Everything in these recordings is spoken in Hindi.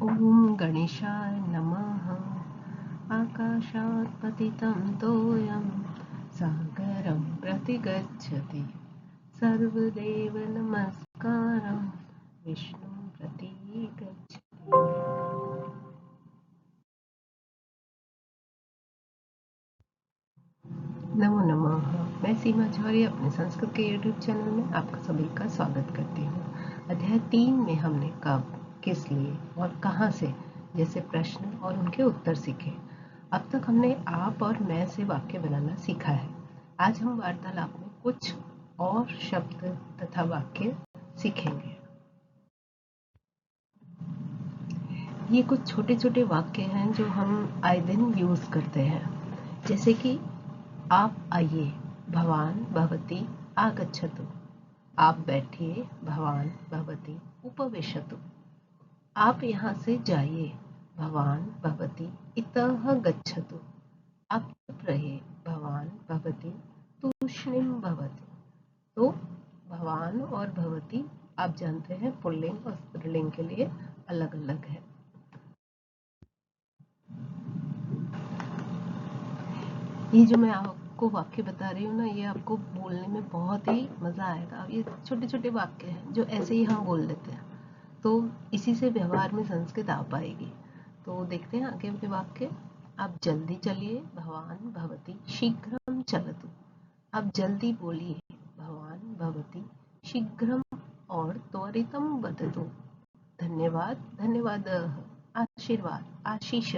ॐ गणेशाय नमः। आकाशात् पतितं तोयं सागरं प्रति गच्छति सर्वदेव नमस्कारं विष्णुं प्रति गच्छति। नमो नमः। मैं सीमा जौहरी अपने संस्कृत के यूट्यूब चैनल में आपका सभी का स्वागत करती हूँ। अध्याय 3 में हमने कब, किस लिए और कहाँ से जैसे प्रश्न और उनके उत्तर सीखे। अब तक हमने आप और मैं से वाक्य बनाना सीखा है। आज हम वार्तालाप में कुछ और शब्द तथा वाक्य सीखेंगे। ये कुछ छोटे छोटे वाक्य हैं जो हम आए दिन यूज करते हैं, जैसे कि आप आइए, भवान भवती आगच्छतु। आप बैठिए, भवान भवती उपविशतु। आप यहाँ से जाइए, भवान भवती इतः गच्छतु। आप चुप रहिए, भवान भवती तूष्णीं भवतु। तो भवान और भवती आप जानते हैं पुल्लिंग और स्त्रीलिंग के लिए अलग अलग है। ये जो मैं आपको वाक्य बता रही हूँ ना, ये आपको बोलने में बहुत ही मजा आएगा। ये छोटे छोटे वाक्य हैं जो ऐसे ही हम बोल लेते हैं, तो इसी से व्यवहार में संस्कृत आ पाएगी। तो देखते हैं आगे के वाक्य। आप जल्दी चलिए, भवान भवती शीघ्रम चलतु। आप जल्दी बोलिए, भवान भवती शीघ्रम और त्वरितम वदतु। धन्यवाद, धन्यवाद, आशीर्वाद, आशीष।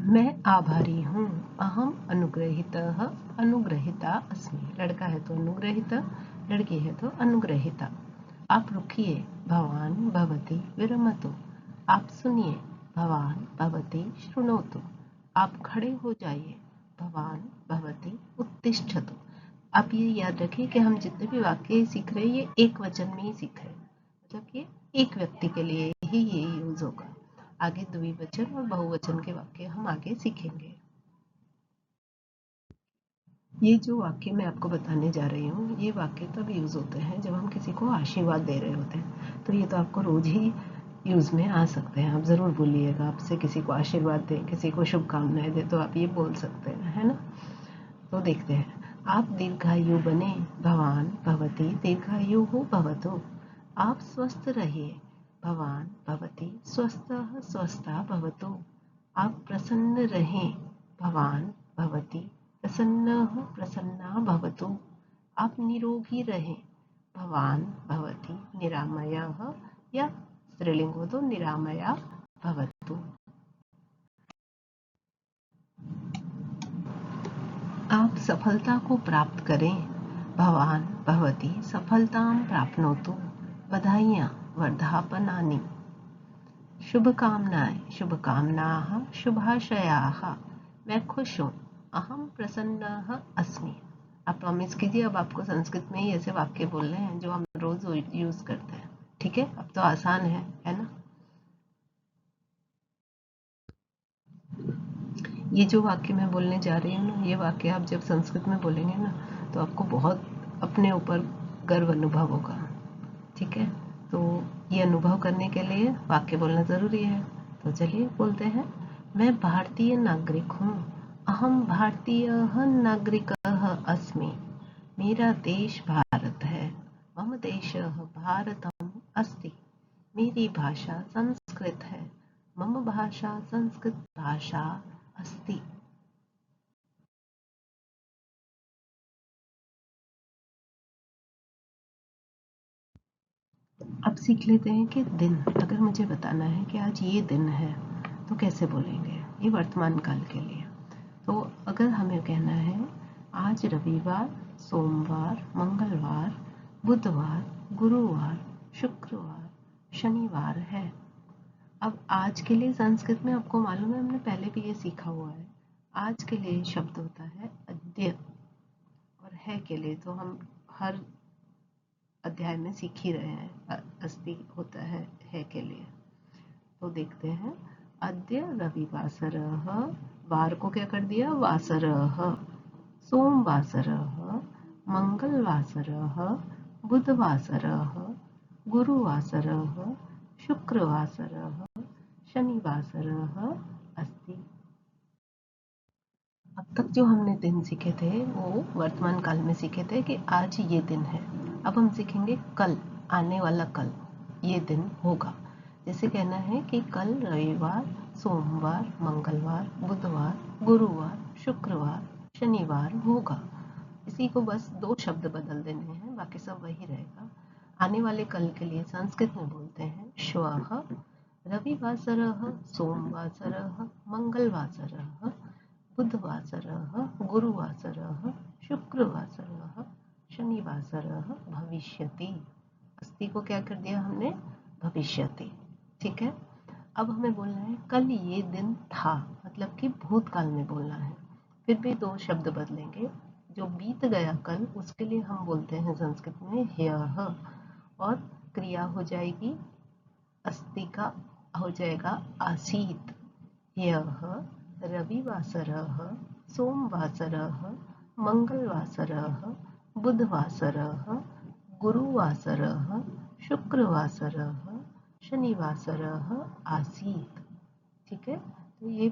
मैं आभारी हूँ, अहम अनुग्रहितः अनुग्रहिता अस्मि। लड़का है तो अनुग्रहित, लड़की है तो अनुग्रहिता। आप रुकिए, भवान भवती विरमतु। आप सुनिए, भवान भवती शृणोतु। आप खड़े हो जाइए, भवान भवती उत्तिष्ठतु। आप ये याद रखिए कि हम जितने भी वाक्य सीख रहे हैं ये एक वचन में ही सीख रहे हैं, मतलब कि एक व्यक्ति के लिए ही ये यूज होगा। आगे द्विवचन और बहुवचन के वाक्य हम आगे सीखेंगे। ये जो वाक्य मैं आपको बताने जा रही हूँ, ये वाक्य तब यूज होते हैं जब हम किसी को आशीर्वाद दे रहे होते हैं। तो ये तो आपको रोज ही यूज में आ सकते हैं। आप जरूर बोलिएगा, आपसे किसी को आशीर्वाद दें, किसी को शुभकामनाएं दें, तो आप ये बोल सकते हैं, है ना। तो देखते हैं। आप दीर्घायु बने, भवान भवती दीर्घायु भवतु। आप स्वस्थ रहिए, भवान भवती स्वस्थः स्वस्था भवतु। आप प्रसन्न रहें, भवान भवती प्रसन्नः प्रसन्ना भवतु। आप निरोगी रहें, भवान भवती निरामयः या स्त्रीलिंग हो तो निरामया भवतु। आप सफलता को प्राप्त करें, भवान भवती सफलतां प्राप्नोतु। बधाइयाँ, वर्धापनानि। शुभकामनाएं, शुभकामनाः शुभाशयाः। मैं खुश हूँ, अहम प्रसन्नः अस्मि। आप प्रॉमिस कीजिए अब आपको संस्कृत में ही ऐसे वाक्य बोलने हैं जो हम रोज यूज करते हैं। ठीक है, अब तो आसान है ना। ये जो वाक्य मैं बोलने जा रही हूँ ना, ये वाक्य आप जब संस्कृत में बोलेंगे ना, तो आपको बहुत अपने ऊपर गर्व अनुभव होगा। ठीक है, तो ये अनुभव करने के लिए वाक्य बोलना ज़रूरी है। तो चलिए बोलते हैं। मैं भारतीय नागरिक हूँ, अहम भारतीयः नागरिकः अस्मि। मेरा देश भारत है, मम देशः भारतम् अस्ति। मेरी भाषा संस्कृत है, मम भाषा संस्कृत भाषा अस्ति। अब सीख लेते हैं कि दिन, अगर मुझे बताना है कि आज ये दिन है तो कैसे बोलेंगे। ये वर्तमान काल के लिए। तो अगर हमें कहना है आज रविवार, सोमवार, मंगलवार, बुधवार, गुरुवार, शुक्रवार, शनिवार है। अब आज के लिए संस्कृत में आपको मालूम है, हमने पहले भी ये सीखा हुआ है। आज के लिए शब्द होता है अद्य, और है के लिए तो हम हर अध्याय में सीख ही रहे हैं। अस्ति होता है के लिए। तो देखते हैं। अद्य रविवासरः, वार को क्या कर दिया, वासरः। सोमवासरः, मंगलवासरः, बुधवासरः, गुरुवासरः शुक्रवासरः शनिवासरः अस्ति। अब तक जो हमने दिन सीखे थे वो वर्तमान काल में सीखे थे कि आज ये दिन है। अब हम सीखेंगे कल, आने वाला कल ये दिन होगा। जैसे कहना है कि कल रविवार, सोमवार, मंगलवार, बुधवार, गुरुवार, शुक्रवार, शनिवार होगा। इसी को बस 2 शब्द बदल देने हैं, बाकी सब वही रहेगा। आने वाले कल के लिए संस्कृत में बोलते हैं श्वः, रविवासरः, सोमवासरः, मंगलवासरः, बुधवासरः, गुरुवासरः, शुक्रवासरः, शनिवासरः भविष्यति। अस्ति को क्या कर दिया हमने, भविष्यति। ठीक है। अब हमें बोलना है कल ये दिन था, मतलब कि भूतकाल में बोलना है। फिर भी 2 शब्द बदलेंगे। जो बीत गया कल उसके लिए हम बोलते हैं संस्कृत में ह्यः, और क्रिया हो जाएगी अस्ति का हो जाएगा आसीत। ह्यः रविवासरः, सोमवासरः, मंगलवासरः, बुधवासरः, गुरुवासरः, शुक्रवासरः, शनिवासरः आसीत्। ठीक है। तो ये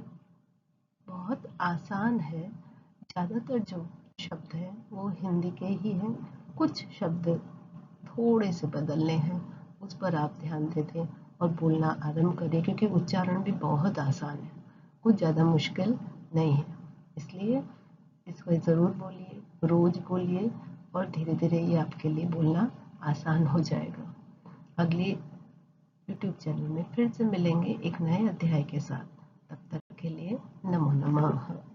बहुत आसान है। ज़्यादातर जो शब्द हैं वो हिंदी के ही हैं। कुछ शब्द थोड़े से बदलने हैं, उस पर आप ध्यान दे दें और बोलना आरंभ करें, क्योंकि उच्चारण भी बहुत आसान है, कुछ ज़्यादा मुश्किल नहीं है। इसलिए इसको ज़रूर बोलिए, रोज़ बोलिए, और धीरे धीरे ये आपके लिए बोलना आसान हो जाएगा। अगले यूट्यूब चैनल में फिर से मिलेंगे एक नए अध्याय के साथ। तब तक के लिए नमो नमः।